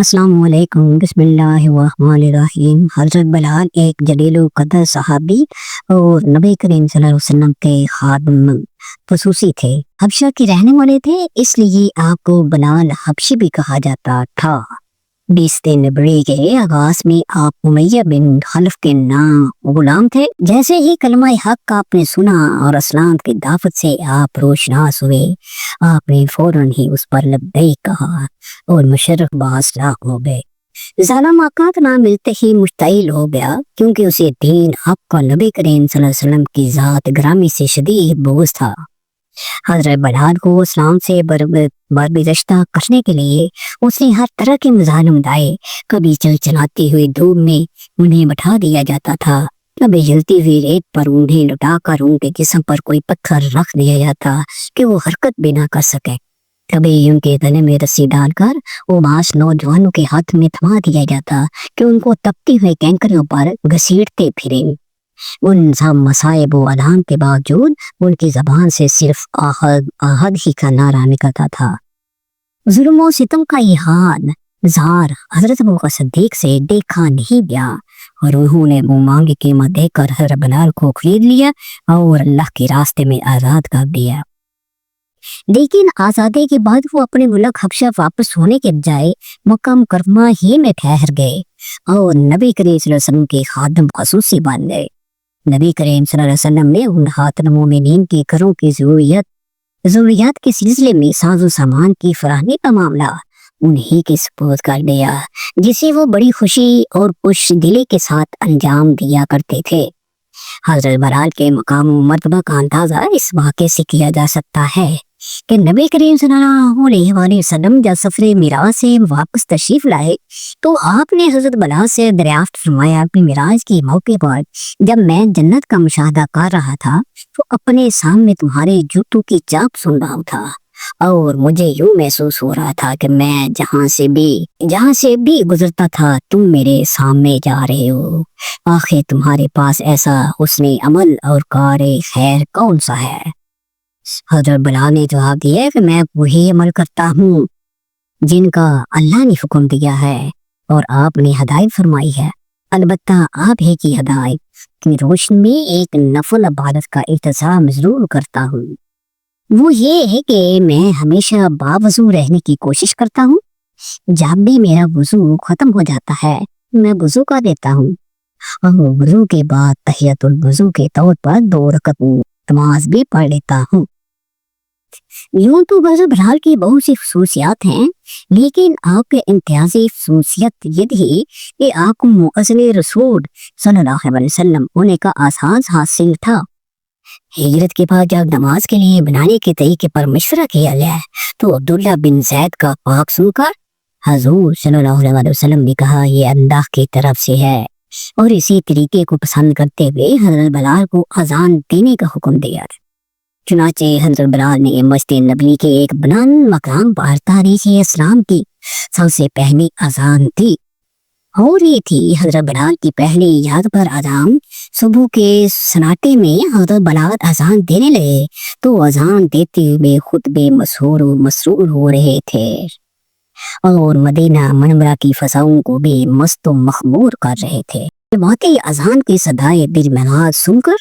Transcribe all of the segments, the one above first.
अस्सलाम वालेकुम बिस्मिल्लाहिर्रहमानिर्रहीम। हज़रत बिलाल एक जलील क़द्र सहाबी और नबी करीम सल्लल्लाहु अलैहि वसल्लम के खादिम ख़ुसूसी थे। हबशा के रहने वाले थे, इसलिए आपको बिलाल हबशी भी कहा जाता था। 20 नबी के आगाज में आप उमैया बिन खलफ के नाम गुलाम थे। जैसे ही कलमा हक आपने सुना और इस्लाम की दावत से आप रोशनास हुए, आपने फौरन ही उस पर लब्बैक कहा और मुशर्रफ बासलाह हो गए। ज़ालिम आका का नाम मिलते ही मुश्तइल हो गया, क्योंकि उसे दीन हक का नबी करीम सल्लल्लाहु अलैहि वसल्लम की जात ग्रामी से शदीद बोझ था। हज़रत बिलाल को इस्लाम से बरबिदश्ता करने के लिए उसने हर तरह के मज़ालिम ढाए। कभी चलचलाती हुई धूप में उन्हें बैठा दिया जाता था, कभी जलती हुई रेत पर उन्हें लुटाकर उनके जिस्म पर कोई पत्थर रख दिया जाता कि वो हरकत भी ना कर सके। कभी उनके गले में रस्सी डालकर वो बास नौजवानों के हाथ में थमा दिया जाता कि उनको तपती हुए कैंकरों पर घसीटते फिरे। उन सब मसाइब व अलाम के बावजूद उनकी जबान से सिर्फ आहद आहद ही का नारा निकलता था। जुल्म व सितम का ये हाल ज़ार हजरत अबू बकर सिद्दीक से देखा नहीं गया और उन्होंने मुँह मांगी कीमत देकर हजरत बिलाल को खरीद लिया और अल्लाह के रास्ते में आज़ाद कर दिया। लेकिन आज़ादी के बाद वो अपने मुल्क हबशा वापस होने के बजाय मक्का मुकर्रमा ही में ठहर गए और नबी करीम सल्लल्लाहु अलैहि वसल्लम के खादिम ख़ुसूसी बन गए। नबी करीम सल्लल्लाहु अलैहि वसल्लम ने उन खातिनुल मोमिनीन के घरों की ज़रूरियात के सिलसिले में साजो सामान की फराहमी का मामला उन्हीं के सुपुर्द कर दिया, जिसे वो बड़ी खुशी और खुश दिली के साथ अंजाम दिया करते थे। हज़रत बिलाल के मकाम व मर्तबा का अंदाज़ा इस वाक़े से किया जा सकता है कि नबी करीम सल्लल्लाहु अलैहि वसल्लम जब सफ़रे मिराज से वापस तशरीफ लाए तो आपने हज़रत बिलाल से दरियाफ्त फरमाया कि मिराज के मौके पर जब मैं जन्नत का मुशाहदा कर रहा था तो अपने सामने तुम्हारे जूतों की चाप सुन रहा था और मुझे यूं महसूस हो रहा था कि मैं जहाँ से भी गुजरता था तुम मेरे सामने जा रहे हो। आखिर तुम्हारे पास ऐसा हुस्ने अमल और कारे खैर कौन सा है? हज़रत बिलाल ने जवाब दिया कि मैं वही अमल करता हूँ जिनका अल्लाह ने हुक्म दिया है और आपने हदायत फरमाई है। अलबत्ता आप ही की हदायत की रोशनी में एक नफल इबादत का इंतज़ाम जरूर करता हूँ। वो ये है कि मैं हमेशा बावजू रहने की कोशिश करता हूँ। जब भी मेरा वुज़ू खत्म हो जाता है मैं वुज़ू कर देता हूँ और वुज़ू के बाद तहियतुल वुज़ू के तौर पर 2 रकअत नमाज भी पढ़ लेता हूँ। यूं तो हज़रत बिलाल की बहुत सी खसूसियात हैं, लेकिन आपके इम्तियाजी खसूसियत ये थी कि आपको मुअज़्ज़िन रसूल सल्लल्लाहु अलैहि वसल्लम होने का एहसास हासिल था। हिजरत के बाद जब नमाज के लिए बनाने के तरीके पर मशवरा किया गया तो अब्दुल्ला बिन ज़ैद का पाक सुनकर हुज़ूर सल्लल्लाहु अलैहि वसल्लम ने कहा यह अल्लाह की तरफ से है, और इसी तरीके को पसंद करते हुए हज़रत बिलाल को अजान देने का हुक्म दिया। चुनाचे हज़रत बिलाल ने मस्जिद नबवी के एक बुलंद मकाम पर तारीख़ इस्लाम की सबसे पहली अजान दी और ये थी हज़रत बिलाल की पहली याद पर अजान। सुबह के सन्नाटे में हज़रत बिलाल अजान देने लगे तो अजान देते हुए खुतबे मसरूर हो रहे थे और मदीना मनवरा की फसाओं को भी मस्त मखमूर कर रहे थे। वाकई अजान की सदाए बिजमनाज सुनकर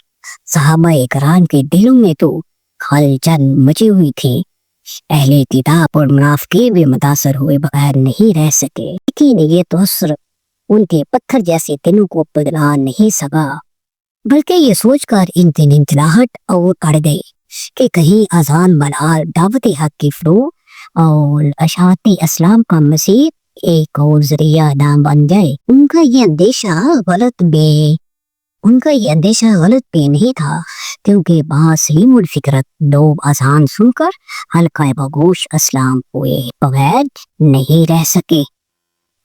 सहाबा इकराम के दिलों में तो खलचल मची हुई थी। अहले किताब और मुनाफिकीन भी मुतासर हुए बगैर नहीं रह सके, लेकिन ये तअस्सुर उनके पत्थर जैसे दिलों को पिघला नहीं सका, बल्कि ये सोचकर इनकी इंतलाहट और अड़ गई कि कहीं अजान बिलाल दावत हक की फरोग और अशाती इस्लाम का मसीह एक और जरिया ना बन जाए। उनका ये अंदेशा गलत भी नहीं था, क्योंकि बासलीमुल फिक्रत लोग अजान सुनकर हल्का बगोश इस्लाम हुए बगैर नहीं रह सके।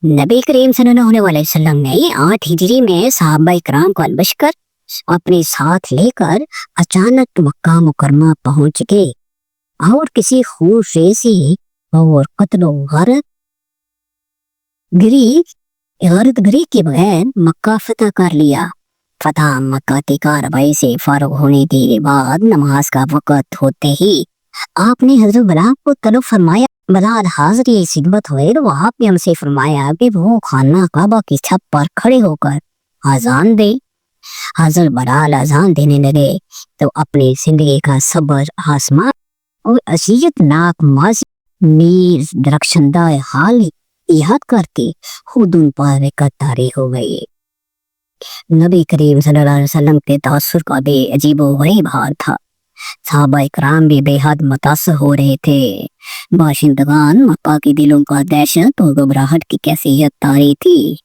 नबी करीम सल्लल्लाहु अलैहि वसल्लम ने 8 हिजरी में सहाबा इकराम को अलबशकर अपने साथ लेकर अचानक मक्का मुकरमा पहुंच गए और किसी खूनरेज़ी और कत्लो गारतगिरी के बगैर मक्का फतह कर लिया। फतह मक्का की कार्रवाई से फारुग होने के बाद नमाज का वक़्त होते ही आपने हज़रत बिलाल को तलब फरमाया बलाल हाज़िरी खिदमत हुए तो आपने हमसे फरमाया कि वो खाना काबा की छत पर खड़े होकर अजान दे। हज़रत बलाल अजान देने लगे तो अपनी जिंदगी का सब्र आसमान और असीयतनाक माज़ी नीर दरख्शंदा हाल याद करके खुद उन पर तारी हो गई। नबी करीम सल्लल्लाहु अलैहि वसल्लम के तासुर का भी अजीबो गरीब हाल था। सहाबा इकराम भी बेहद मुतासर हो रहे थे। बाशिंदगान मक्का के दिलों का दहशत और घबराहट की कैफियत तारी थी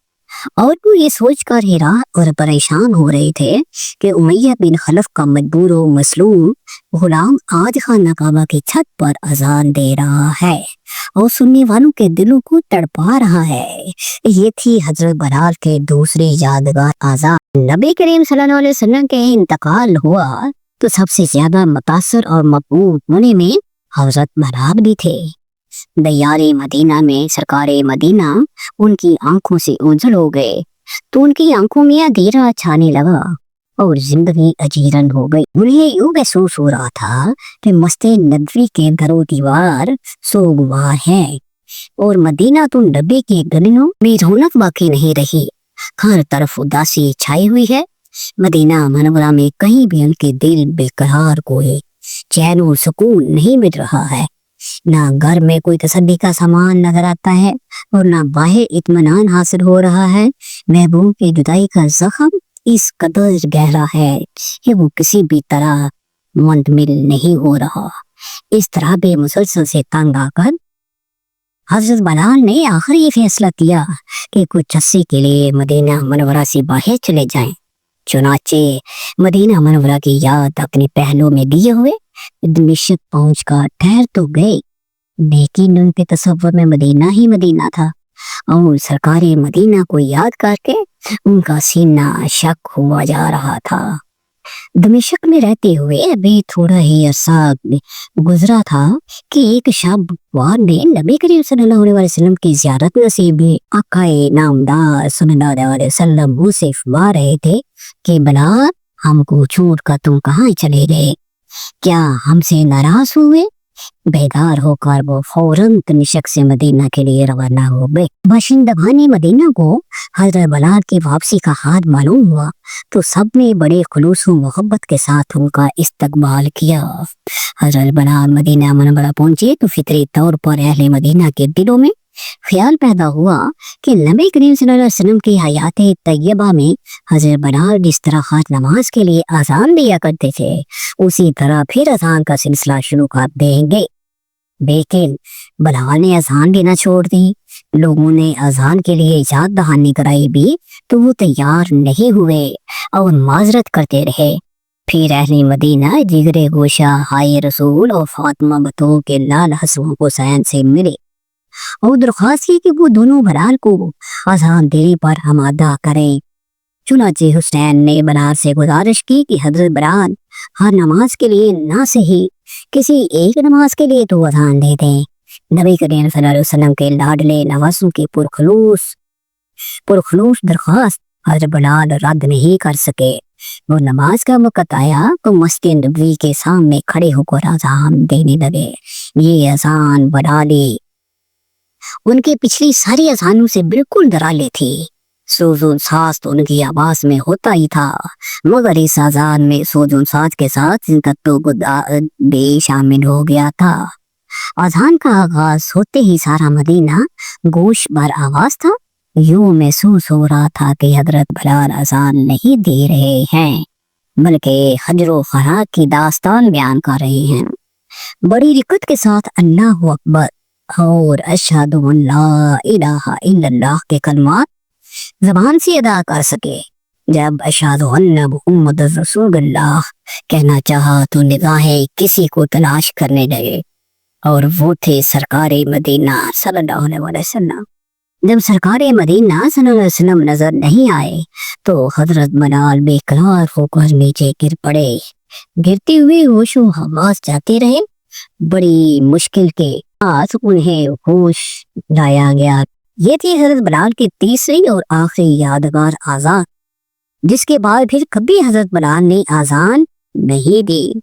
और वो ये सोच कर हैरान और परेशान हो रहे थे कि उमैया बिन खलफ का मजबूर व मसलूम गुलाम आज खाना काबा की छत पर अजान दे रहा है और सुनने वालों के दिलों को तड़पा रहा है। ये थी हजरत बलाल के दूसरे यादगार आजान। नबी करीम सल्लल्लाहु अलैहि वसल्लम के इंतकाल हुआ तो सबसे ज्यादा मुतासर और मकबूल होने में हजरत बलाल भी थे। दयारे मदीना में सरकारे मदीना उनकी आंखों से ओझल हो गए तो उनकी आंखों में अंधेरा छाने लगा और जिंदगी अजीरन हो गई। उन्हें यूं महसूस हो रहा था कि मस्जिद नबवी के दरो दीवार सोगवार है और मदीना तो नबी की गलियों में रौनक बाकी नहीं रही। हर तरफ उदासी छाई हुई है। मदीना मनवरा में कहीं भी उनके दिल बेकरार कोई चैन और सुकून नहीं मिल रहा है। ना घर में कोई तसल्ली का सामान नजर आता है और ना बाहर इत्मीनान हासिल हो रहा है। महबूब की जुदाई का जख्म इस कदर गहरा है कि वो किसी भी तरह मुंतमिल नहीं हो रहा। इस तरह बेमुसलसल से तंग आकर हजरत बलाल ने आखिर ये फैसला किया कि कुछ अरसे के लिए मदीना मनवरा से बाहर चले जाएं। चुनाचे मदीना मनवरा की याद अपने पहलों में लिए हुए दमिश्क पहुंचकर ठहर तो गए, लेकिन उनके तसव्वुर में मदीना ही मदीना था और सरकारे मदीना को याद करके उनका सीना शक हुआ जा रहा था। दमिश्क में रहते हुए अभी थोड़ा ही अरसा गुजरा था कि एक शब ने नबी करीम सल्लल्लाहु अलैहि वसल्लम की ज़ियारत नसीब हुई। आकाए नामदार सल्लल्लाहु अलैहि वसल्लम मुझसे फरमा रहे थे कि बलाल हमको छोड़ कर तुम कहाँ चले गए, क्या हमसे नाराज हुए? बेदार होकर वो फौरन दमिश्क से मदीना के लिए रवाना हो गए। बाशिंदगान मदीना को हजरत बलाल की वापसी का हाल मालूम हुआ तो सब ने बड़े खुलूस व मोहब्बत के साथ उनका इस्तकबाल किया। हजरत बलाल मदीना मनवरा पहुंचे तो फितरी तौर पर अहले मदीना के दिलों में ख्याल पैदा हुआ कि नबी करीम सल्लल्लाहु अलैहि वसल्लम की हयात तैयबा में हजरत बलाल जिस तरह हर नमाज के लिए अजान दिया करते थे उसी तरह फिर अजान का सिलसिला शुरू कर देंगे। लेकिन बलाल ने अजान देना छोड़ दी। लोगों ने अजान के लिए याद दहानी कराई भी तो वो तैयार नहीं हुए और माजरत करते रहे। फिर अहले मदीना जिगरे गोशा हाय रसूल और फातिमा बतूल के लाल हसन हुसैन से मिले और दरख्वास्त की कि वो दोनों बलाल को अजान देने पर आमादा करें। चुनाचे हुसैन ने बलाल से गुजारिश की कि हजरत बलाल हर नमाज के लिए ना सही किसी एक नमाज के लिए तो अजान दे दें। नबी करीम सल्लल्लाहु अलैहि वसल्लम के लाडले नवासों की पुरखलूस दरख्वास्त हजरत बलाल रद्द नहीं कर सके। वो नमाज का वक्त आया तो मस्जिद नबवी के सामने खड़े होकर अजान देने लगे। ये अजान बलाली उनकी पिछली सारी अजानों से बिल्कुल निराली थी। सोजों साज तो उनकी आवाज में होता ही था, मगर इस अजान में सोजों साज के साथ इनका तो भी शामिल हो गया था। अजान का आगाज होते ही सारा मदीना गोश भर आवाज था। यूं महसूस हो रहा था कि हजरत बलाल अजान नहीं दे रहे हैं बल्कि हजरो खरा की दास्तान बयान कर रहे हैं। बड़ी दिक्कत के साथ अल्लाह अकबर और अशहदु अल्ला इलाहा इल्लल्लाह के कलमात ज़बान से अदा कर सके। जब अशहदु अन्ना मुहम्मद रसूलुल्लाह कहना चाहा तो निगाहें किसी को तलाश करने लगे और वो थे सरकारे मदीना सल्लल्लाहु अलैहि वसल्लम। जब सरकारे मदीना सल्लल्लाहु अलैहि वसल्लम नजर नहीं आए तो हजरत बलाल बेकरार होकर नीचे गिर पड़े। गिरते हुए होशो हवास जाते रहे। बड़ी मुश्किल के आज उन्हें होश लाया गया। ये थी हजरत बलाल की तीसरी और आखिरी यादगार आजान, जिसके बाद फिर कभी हजरत बलाल ने आजान नहीं दी।